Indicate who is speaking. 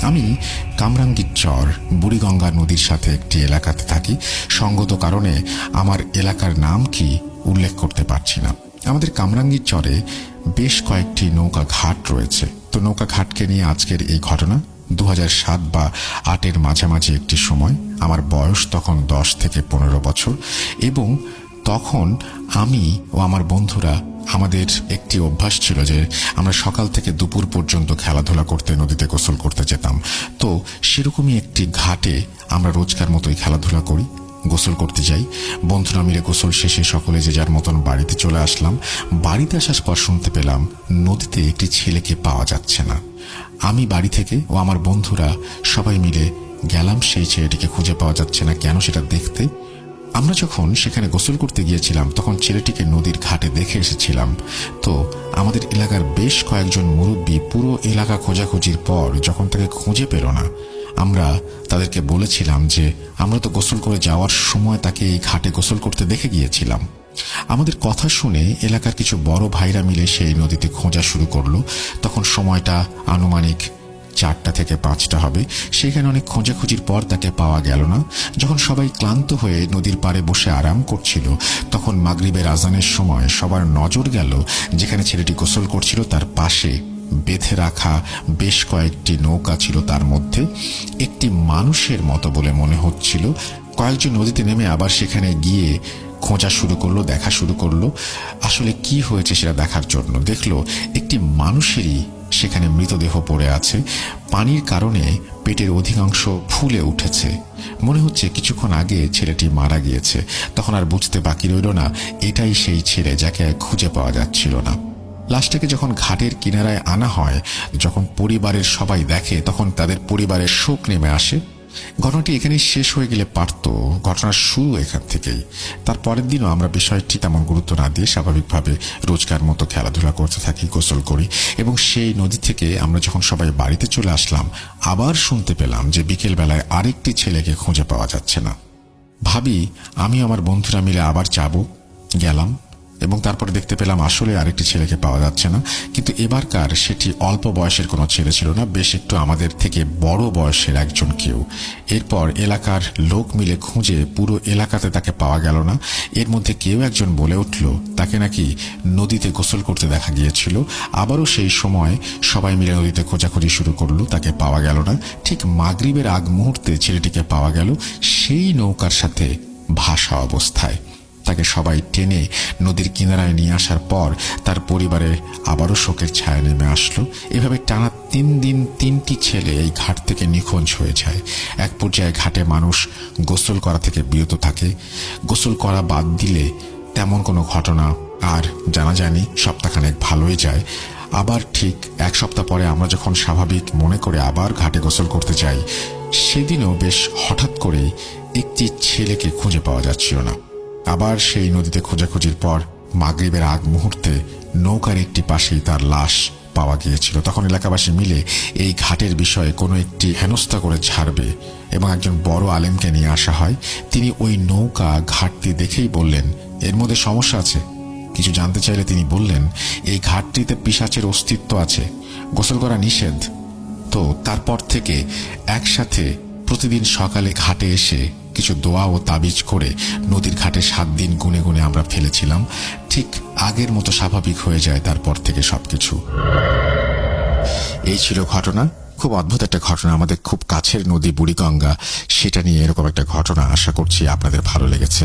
Speaker 1: আমি কামরাঙ্গীর চর বুড়িগঙ্গা নদীর সাথে একটি এলাকাতে থাকি। সঙ্গত কারণে আমার এলাকার নাম কি উল্লেখ করতে পারছি না। আমাদের কামরাঙ্গীর চরে বেশ কয়েকটি নৌকা ঘাট রয়েছে। তো নৌকা ঘাটকে নিয়ে আজকের এই ঘটনা। 2007 বা 2008 মাঝামাঝি একটি সময়। আমার বয়স তখন 10 থেকে 15 বছর, এবং তখন আমি ও আমার বন্ধুরা, আমাদের একটি অভ্যাস ছিল যে আমরা সকাল থেকে দুপুর পর্যন্ত খেলাধুলা করতে নদীতে গোসল করতে যেতাম। তো সেরকমই একটি ঘাটে আমরা রোজকার মতোই খেলাধুলা করি, গোসল করতে যাই। বন্ধুরা মিলে গোসল শেষে সকলে যে যার মতন বাড়িতে চলে আসলাম। বাড়িতে আসার পর শুনতে পেলাম নদীতে একটি ছেলেকে পাওয়া যাচ্ছে না। আমি বাড়ি থেকে ও আমার বন্ধুরা সবাই মিলে গেলাম সেই ছেলেটিকে খুঁজে পাওয়া যাচ্ছে না কেন সেটা দেখতে। আমরা যখন সেখানে গোসল করতে গিয়েছিলাম তখন ছেলেটিকে নদীর ঘাটে দেখে এসেছিলাম। তো আমাদের এলাকার বেশ কয়েকজন মুরব্বী পুরো এলাকা খোঁজাখুঁজির পর যখন তাকে খুঁজে পেল না, আমরা তাদেরকে বলেছিলাম যে আমরা তো গোসল করে যাওয়ার সময় তাকে এই ঘাটে গোসল করতে দেখে গিয়েছিলাম। আমাদের কথা শুনে এলাকার কিছু বড় ভাইরা মিলে সেই নদীতে খোঁজা শুরু করলো। তখন সময়টা আনুমানিক 4টা থেকে 5টা হবে। সেখানে অনেক খোঁজাখুঁজির পর তাকে পাওয়া গেল না। যখন সবাই ক্লান্ত হয়ে নদীর পাড়ে বসে আরাম করছিল, তখন মাগরিবের আজানের সময় সবার নজর গেল যেখানে ছেলেটি গোসল করছিল তার পাশে বেঁধে রাখা বেশ কয়েকটি নৌকা ছিল। তার মধ্যে একটি মানুষের মতো বলে মনে হচ্ছিল। কয়েকজন নদীতে নেমে আবার সেখানে গিয়ে খোঁজা শুরু করলো, দেখা শুরু করলো আসলে কি হয়েছে সেটা দেখার জন্য। দেখলো একটি মানুষেরই সেখানে মৃতদেহ পড়ে আছে। পানির কারণে পেটের অধিকাংশ ফুলে উঠেছে। মনে হচ্ছে কিছুক্ষণ আগে ছেলেটি মারা গিয়েছে। তখন আর বুঝতে বাকি রইল না এটাই সেই ছেলে যাকে খুঁজে পাওয়া যাচ্ছিল না। লাশটাকে যখন ঘাটের কিনারায় আনা হয়, যখন পরিবারের সবাই দেখে, তখন তাদের পরিবারের শোক নেমে আসে। ঘটনাটি এখানেই শেষ হয়ে গেলে পারত, ঘটনার শুরু এখান থেকেই। তার পরের দিনও আমরা বিষয়টি তেমন গুরুত্ব না দিয়ে স্বাভাবিকভাবে রোজকার মতো খেলাধুলা করতে থাকি, গোসল করি। এবং সেই নদী থেকে আমরা যখন সবাই বাড়িতে চলে আসলাম, আবার শুনতে পেলাম যে বিকেলবেলায় আরেকটি ছেলেকে খুঁজে পাওয়া যাচ্ছে না। ভাবি আমি আমার বন্ধুরা মিলে আবার গেলাম, এবং তারপরে দেখতে পেলাম আসলে আরেকটি ছেলেকে পাওয়া যাচ্ছে না। কিন্তু এবারকার সেটি অল্প বয়সের কোনো ছেলে ছিল না, বেশ একটু আমাদের থেকে বড় বয়সের একজন কেউ। এরপর এলাকার লোক মিলে খুঁজে পুরো এলাকাতে তাকে পাওয়া গেল না। এর মধ্যে কেউ একজন বলে উঠল তাকে নাকি নদীতে গোসল করতে দেখা গিয়েছিল। আবারও সেই সময় সবাই মিলে নদীতে খোঁজাখুঁজি শুরু করলো, তাকে পাওয়া গেল না। ঠিক মাগরিবের আগ মুহূর্তে ছেলেটিকে পাওয়া গেল সেই নৌকার সাথে ভাসা অবস্থায়। তাকে সবাই টেনে নদীর কিনারায় নিয়ে আসার পর তার পরিবারে আবারও শোকের ছায়া নেমে আসলো। এভাবে টানা 3 দিন 3টি ছেলে এই ঘাট থেকে নিখোঁজ হয়ে যায়। এক পর্যায়ে ঘাটে মানুষ গোসল করা থেকে বিরত থাকে। গোসল করা বাদ দিলে তেমন কোনো ঘটনা আর জানা যায়নি। সপ্তাহখানেক ভালোই যায়। আবার ঠিক 1 সপ্তাহ পরে আমরা যখন স্বাভাবিক মনে করে আবার ঘাটে গোসল করতে যাই, সেদিনও বেশ হঠাৎ করেই একটি ছেলেকে খুঁজে পাওয়া যাচ্ছিল না। আবার সেই নদীতে খোঁজাখুঁজির পর মাগরিবের আগ মুহূর্তে নৌকার একটি পাশেই তার লাশ পাওয়া গিয়েছিল। তখন এলাকাবাসী মিলে এই ঘাটের বিষয়ে কোনো একটি হেনস্থা করে ছাড়বে এবং একজন বড় আলেমকে নিয়ে আসা হয়। তিনি ওই নৌকা ঘাটটি দেখেই বললেন এর মধ্যে সমস্যা আছে। কিছু জানতে চাইলে তিনি বললেন এই ঘাটটিতে পিশাচের অস্তিত্ব আছে, গোসল করা নিষেধ। তো তারপর থেকে একসাথে প্রতিদিন সকালে ঘাটে এসে কিছু দোয়া ও তাবিজ করে নদীর ঘাটে 7 দিন গুনে গুনে আমরা ফেলেছিলাম। ঠিক আগের মতো স্বাভাবিক হয়ে যায় তারপর থেকে সবকিছু। এই ছিল ঘটনা। খুব অদ্ভুত একটা ঘটনা, আমাদের খুব কাছের নদী বুড়িগঙ্গা, সেটা নিয়ে এরকম একটা ঘটনা। আশা করছি আপনাদের ভালো লেগেছে।